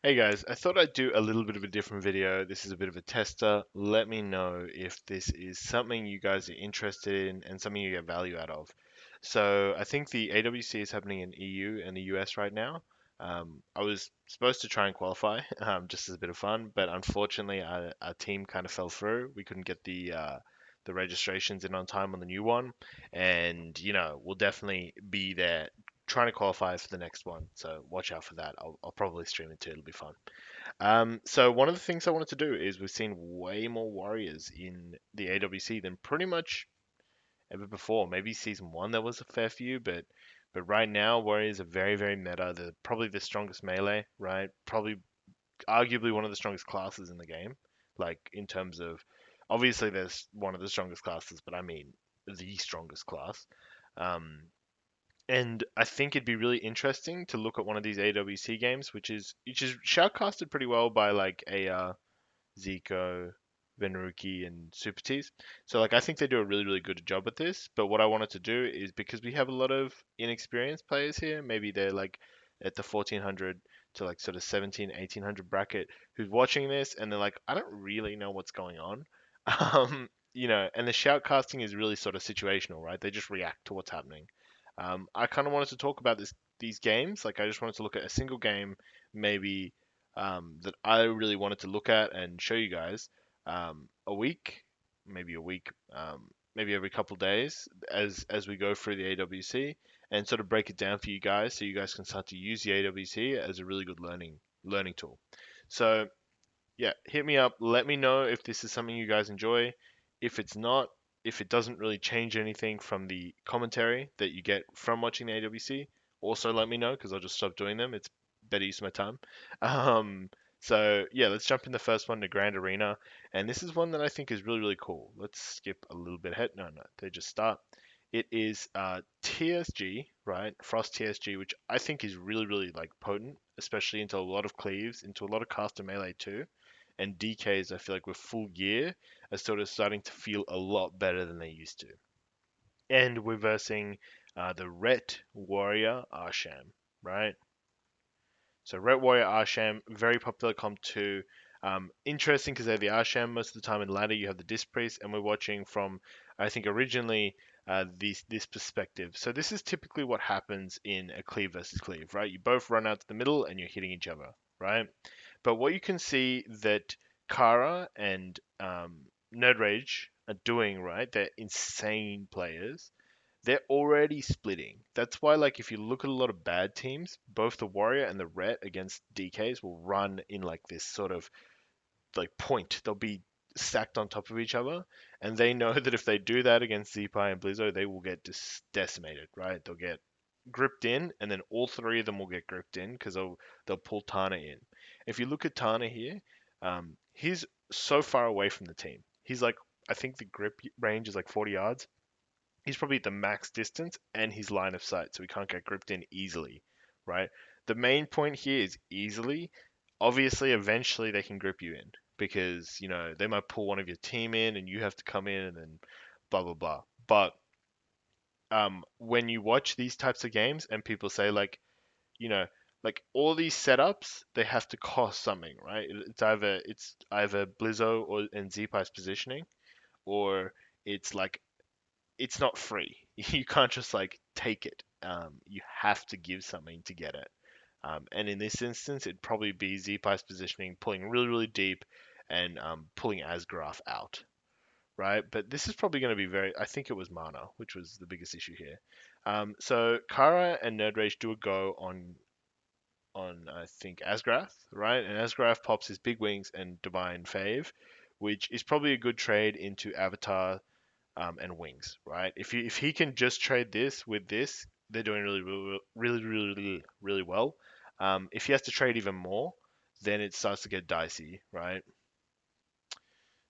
Hey guys, I thought I'd do a little bit of a different video. This is a bit of a tester. Let me know if this is something you guys are interested in and something you get value out of. So I think the AWC is happening in EU and the US right now. I was supposed to try and qualify, just as a bit of fun, but unfortunately our team kind of fell through. We couldn't get the registrations in on time on the new one, and we'll definitely be there trying to qualify for the next one. So watch out for that. I'll probably stream it too. It'll be fun. So one of the things I wanted to do is we've seen way more warriors in the AWC than pretty much ever before. Maybe season one there was a fair few, but right now warriors are very very meta. They're probably the strongest melee, right? Probably arguably one of the strongest classes in the game. Like in terms of obviously there's one of the strongest classes, but I mean the strongest class. Um, and I think it'd be really interesting to look at one of these AWC games, which is shoutcasted pretty well by like a Zico, Venruki, and Super T's. So like I think they do a really really good job at this. But what I wanted to do is because we have a lot of inexperienced players here, maybe they're like at the 1400 to like sort of 17, 1800 bracket who's watching this and they're like, I don't really know what's going on. And the shoutcasting is really sort of situational, right? They just react to what's happening. I kind of wanted to talk about these games. Like I just wanted to look at a single game, maybe that I really wanted to look at and show you guys a week, maybe a week, maybe every couple days as we go through the AWC and sort of break it down for you guys so you guys can start to use the AWC as a really good learning tool. So yeah, hit me up. Let me know if this is something you guys enjoy. If it's not, if it doesn't really change anything from the commentary that you get from watching the AWC, also let me know because I'll just stop doing them. It's better use of my time. Um, so yeah, let's jump in the first one, the Grand Arena, and this is one that I think is really really cool. Let's skip a little bit ahead. No, they just start. It is TSG, right? Frost TSG, which I think is really really like potent, especially into a lot of cleaves, into a lot of caster melee too, and DKs, I feel like with full gear, are sort of starting to feel a lot better than they used to. And we're versing the Ret Warrior Arsham, right? So Ret Warrior Arsham, very popular comp 2. Interesting because they're the Arsham most of the time in ladder. You have the Disc Priest, and we're watching from, I think, originally this perspective. So this is typically what happens in a cleave versus cleave, right? You both run out to the middle and you're hitting each other, right? But what you can see that Kara and Nerd Rage are doing, right? They're insane players. They're already splitting. That's why, like, if you look at a lot of bad teams, both the Warrior and the Ret against DKs will run in like this sort of like point. They'll be stacked on top of each other, and they know that if they do that against Zepai and Blizzo, they will get decimated, right? They'll get gripped in, and then all three of them will get gripped in because they'll pull Tana in. If you look at Tana here, he's so far away from the team. He's like, I think the grip range is like 40 yards. He's probably at the max distance and his line of sight, so he can't get gripped in easily, right? The main point here is easily. Obviously, eventually they can grip you in because they might pull one of your team in and you have to come in and then blah blah blah. But when you watch these types of games and people say like, you know, like all these setups, they have to cost something, right? It's either Blizzo or and Zpie's positioning, or it's like it's not free. You can't just like take it. You have to give something to get it. And in this instance, it'd probably be Zpie's positioning, pulling really, really deep, and pulling Asgraf out, right? But this is probably going to be very. I think it was mana, which was the biggest issue here. So Kara and Nerd Rage do a go on I think Asgrath, right? And Asgrath pops his big wings and Divine Fave, which is probably a good trade into Avatar and wings, right? If he can just trade this with this, they're doing really really well. If he has to trade even more, then it starts to get dicey, right?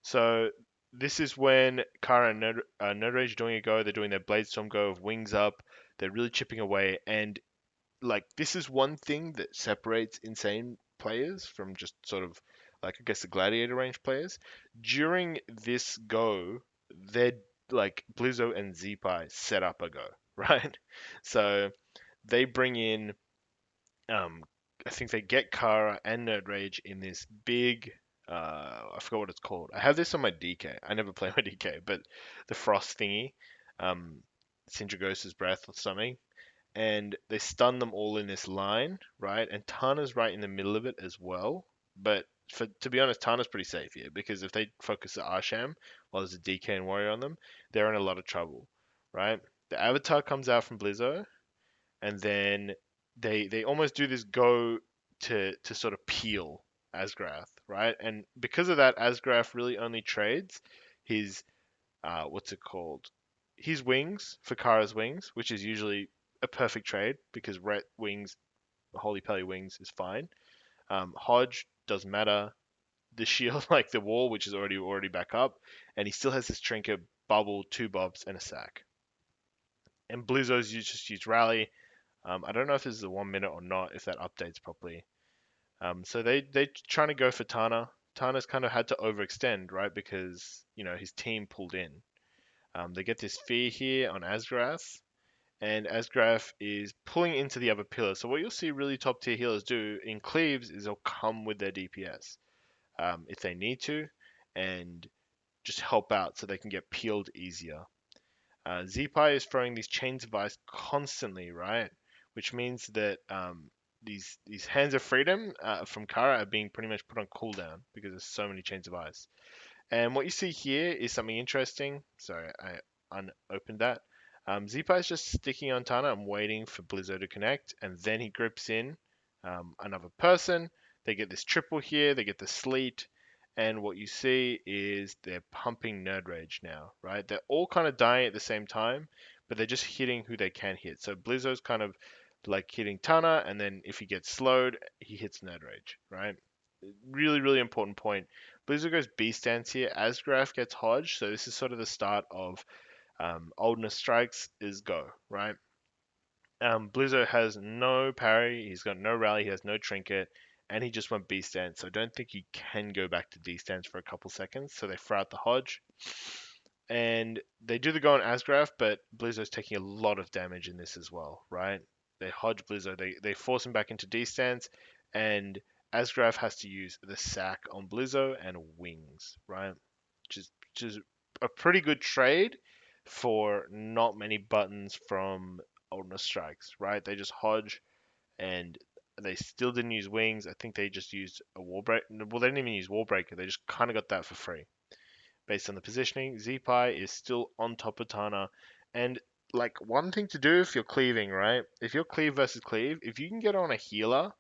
So this is when Kara and Nerd Rage are doing a go. They're doing their Bladestorm go of wings up. They're really chipping away, and like this is one thing that separates insane players from just sort of like I guess the gladiator range players. During this go, they're like Blizzo and Zepai set up a go, right? So they bring in I think they get Kara and Nerd Rage in this big. I forgot what it's called. I have this on my DK. I never play my DK, but the frost thingy, um, Sindragosa's breath or something, and they stun them all in this line, right? And Tana's right in the middle of it as well. But to be honest, Tana's pretty safe here because if they focus the Arsham while there's a DK and Warrior on them, they're in a lot of trouble, right? The Avatar comes out from Blizzo, and then they almost do this go to sort of peel Asgrath, right? And because of that, Asgrath really only trades his what's it called? His wings for Kara's wings, which is usually a perfect trade because Ret wings, Holy Pally wings is fine. Hodge doesn't matter. The shield, like the wall, which is already back up, and he still has his trinket, bubble, two bobs, and a sack. And Blizzo's just use rally. I don't know if this is a 1 minute or not, if that updates properly. So they trying to go for Tana. Tana's kind of had to overextend, right? Because his team pulled in. They get this fear here on Asgrath, and Asgrath is pulling into the other pillar. So what you'll see really top tier healers do in cleaves is they'll come with their DPS if they need to, and just help out so they can get peeled easier. Zeepai is throwing these chains of ice constantly, right? Which means that these hands of freedom from Kara are being pretty much put on cooldown because there's so many chains of ice. And what you see here is something interesting. Sorry, I unopened that. Zeepai is just sticking on Tana and waiting for Blizzo to connect, and then he grips in another person. They get this triple here, they get the sleet, and what you see is they're pumping Nerd Rage now, right? They're all kind of dying at the same time, but they're just hitting who they can hit. So Blizzo's kind of like hitting Tana, and then if he gets slowed, he hits Nerd Rage, right? Really, really important point. Blizzo goes B stance here. Asgraf gets Hodge, so this is sort of the start of Oldness Strikes is go, right? Blizzo has no parry, he's got no rally, he has no trinket, and he just went B stance. So I don't think he can go back to D stance for a couple seconds. So they throw out the Hodge. And they do the go on Asgraf, but Blizzo's taking a lot of damage in this as well, right? They Hodge Blizzo, they force him back into D stance, and Asgraf has to use the sack on Blizzo and wings, right? Which is a pretty good trade for not many buttons from Oldness Strikes, right? They just Hodge and they still didn't use wings. I think they just used a wall break. Well, they didn't even use wall breaker. They just kind of got that for free based on the positioning. Zeepai is still on top of Tana. And like one thing to do if you're cleaving, right? If you're cleave versus cleave, if you can get on a healer,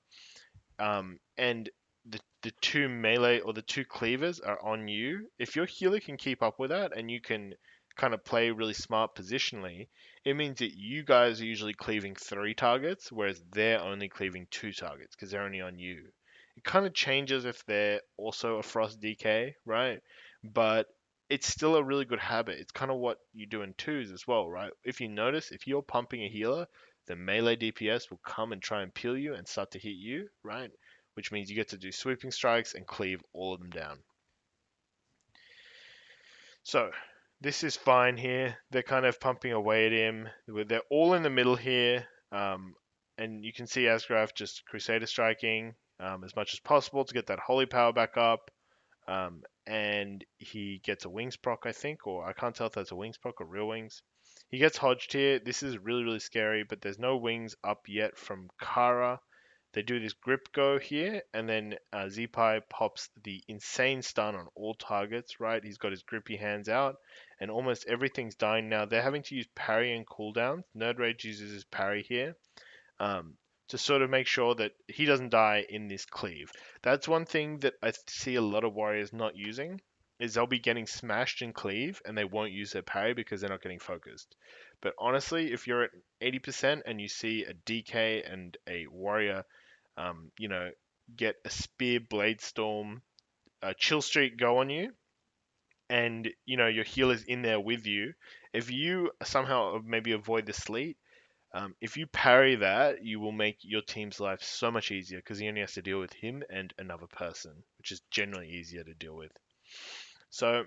and the two melee or the two cleavers are on you, if your healer can keep up with that and you can kind of play really smart positionally, it means that you guys are usually cleaving three targets, whereas they're only cleaving two targets because they're only on you. It kind of changes if they're also a Frost DK, right? But it's still a really good habit. It's kind of what you do in twos as well, right? If you notice, if you're pumping a healer, the melee DPS will come and try and peel you and start to hit you, right? Which means you get to do sweeping strikes and cleave all of them down. So this is fine here. They're kind of pumping away at him. They're all in the middle here. And you can see Asgraf just Crusader striking as much as possible to get that holy power back up. And he gets a wings proc, I think, or I can't tell if that's a wings proc or real wings. He gets hodged here. This is really, really scary, but there's no wings up yet from Kara. They do this grip go here, and then Zeepai pops the insane stun on all targets, right? He's got his grippy hands out, and almost everything's dying now. They're having to use parry and cooldown. Nerd Rage uses his parry here um, to sort of make sure that he doesn't die in this cleave. That's one thing that I see a lot of warriors not using, is they'll be getting smashed in cleave, and they won't use their parry because they're not getting focused. But honestly, if you're at 80% and you see a DK and a warrior you know, get a spear, blade storm, a chill streak go on you, and your healer's in there with you. If you somehow maybe avoid the sleet, if you parry that, you will make your team's life so much easier because he only has to deal with him and another person, which is generally easier to deal with. So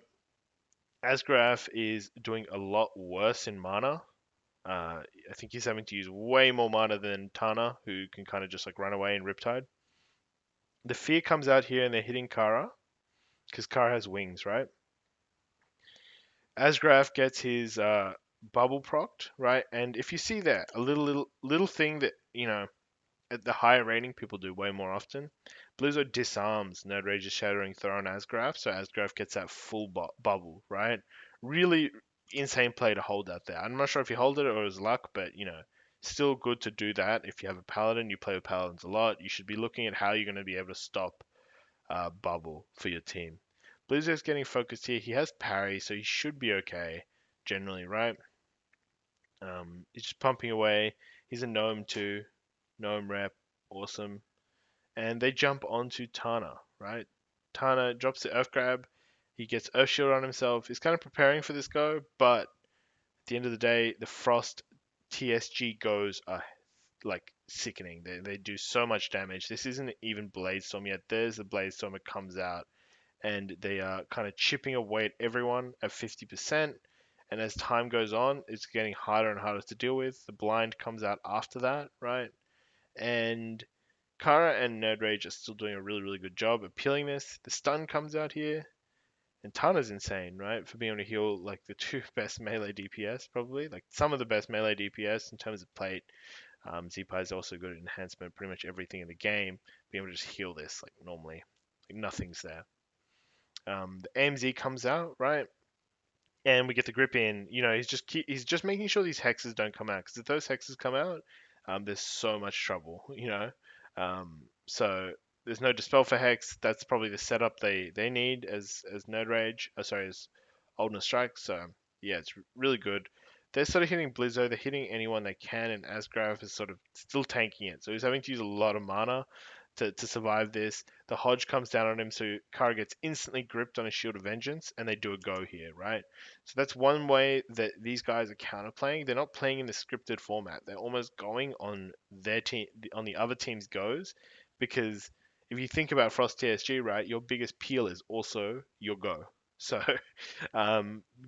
Asgraf is doing a lot worse in mana. I think he's having to use way more mana than Tana, who can kind of just like run away in Riptide. The fear comes out here and they're hitting Kara, because Kara has wings, right? Asgraf gets his bubble procced, right? And if you see that, a little thing that, at the higher rating people do way more often, Blizzo disarms Nerd Rage's Shattering Throw on Asgraf, so Asgraf gets that full bubble, right? Really insane play to hold that there. I'm not sure if you hold it or it was luck, but still good to do that. If you have a Paladin, you play with Paladins a lot, you should be looking at how you're going to be able to stop bubble for your team. Blizzo's getting focused here. He has parry, so he should be okay, generally, right? He's just pumping away. He's a gnome too. Gnome rep. Awesome. And they jump onto Tana, right? Tana drops the Earth Grab. He gets Earth Shield on himself. He's kind of preparing for this go, but at the end of the day, the Frost TSG goes are like sickening. They do so much damage. This isn't even Bladestorm yet. There's the Bladestorm that comes out, and they are kind of chipping away at everyone at 50%. And as time goes on, it's getting harder and harder to deal with. The blind comes out after that, right? And Kara and Nerd Rage are still doing a really, really good job of peeling this. The stun comes out here, and Tana's insane, right? For being able to heal like the two best melee DPS, probably. Like some of the best melee DPS in terms of plate. Z-Pi is also good at enhancement, pretty much everything in the game. Being able to just heal this like normally. Like nothing's there. The AMZ comes out, right? And we get the grip in. He's just making sure these hexes don't come out, because if those hexes come out, there's so much trouble. So there's no dispel for hex. That's probably the setup they need as Nerd Rage. Sorry, as Oldness Strike. So yeah, it's really good. They're sort of hitting Blizzo. They're hitting anyone they can, and Asgraf is sort of still tanking it. So he's having to use a lot of mana to survive this. The Hodge comes down on him, so Kara gets instantly gripped on a Shield of Vengeance, and they do a go here, right? So that's one way that these guys are counterplaying. They're not playing in the scripted format. They're almost going on their team, on the other team's goes, because if you think about Frost TSG, right, your biggest peel is also your go. So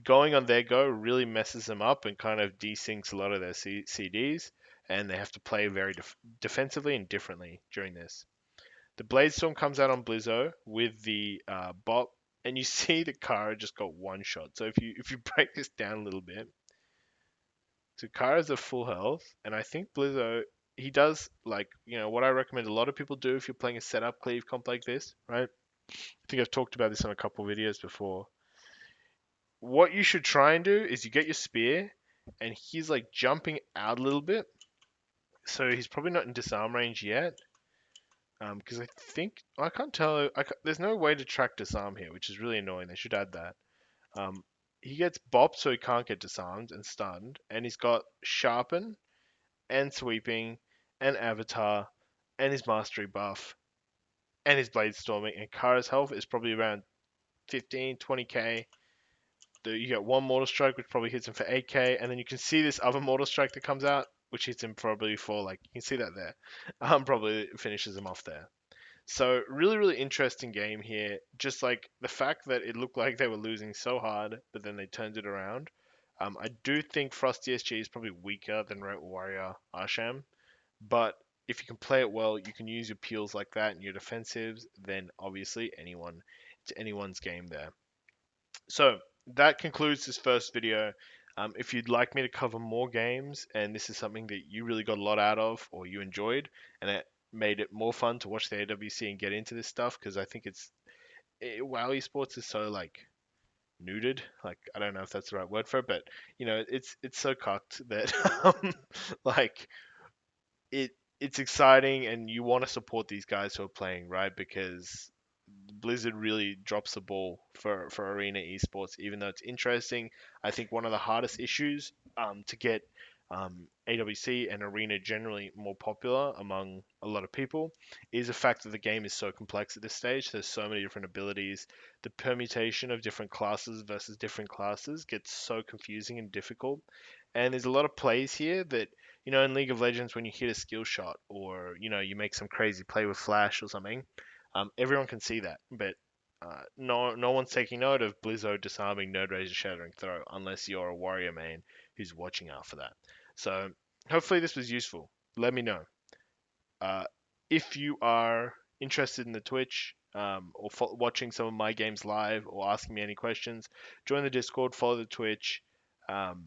going on their go really messes them up and kind of desyncs a lot of their CDs, and they have to play very defensively and differently during this. The Bladestorm comes out on Blizzo with the bot, and you see the Kara just got one shot. So if you break this down a little bit, so Kara's at full health, and I think Blizzo, he does like what I recommend a lot of people do if you're playing a setup cleave comp like this, right? I think I've talked about this on a couple of videos before. What you should try and do is you get your spear, and he's like jumping out a little bit, so he's probably not in disarm range yet. Because I think I can't tell. There's no way to track disarm here, which is really annoying. They should add that. Um, he gets bopped, so he can't get disarmed and stunned, and he's got sharpen and sweeping and avatar and his mastery buff and his blade storming. And Kara's health is probably around 15, 20k. You get one mortal strike, which probably hits him for 8k, and then you can see this other mortal strike that comes out, which hits him probably for like you can see that there. Probably finishes him off there. So really, really interesting game here. Just like the fact that it looked like they were losing so hard, but then they turned it around. I do think Frost TSG is probably weaker than Red Warrior Arsham, but if you can play it well, you can use your peels like that and your defensives. Then obviously it's anyone's game there. So that concludes this first video. If you'd like me to cover more games, and this is something that you really got a lot out of or you enjoyed, and it made it more fun to watch the AWC and get into this stuff, because I think WoW esports is so like neutered. Like I don't know if that's the right word for it, but it's so cocked that like it it's exciting, and you want to support these guys who are playing, right? Because Blizzard really drops the ball for arena esports, even though it's interesting. I think one of the hardest issues to get AWC and arena generally more popular among a lot of people is the fact that the game is so complex at this stage. There's so many different abilities. The permutation of different classes versus different classes gets so confusing and difficult. And there's a lot of plays here that, in League of Legends, when you hit a skill shot or, you make some crazy play with Flash or something, everyone can see that, but no one's taking note of Blizzo disarming Nerd Razor Shattering Throw unless you're a warrior main who's watching out for that. So hopefully this was useful. Let me know. Uh, if you are interested in the Twitch, or watching some of my games live, or asking me any questions, join the Discord, follow the Twitch. Um,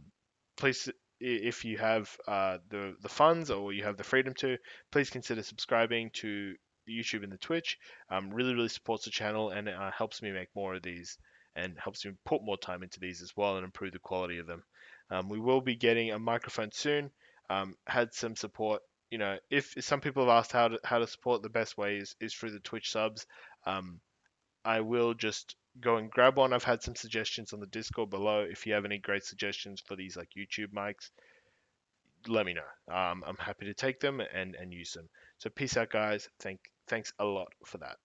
please, if you have the funds, or you have the freedom to, please consider subscribing to the YouTube and the Twitch. Really, really supports the channel, and helps me make more of these, and helps me put more time into these as well, and improve the quality of them. We will be getting a microphone soon. Had some support. If some people have asked how to support, the best way is through the Twitch subs. Um, I will just go and grab one. I've had some suggestions on the Discord below. If you have any great suggestions for these like YouTube mics, let me know. I'm happy to take them and use them. So peace out, guys. Thanks a lot for that.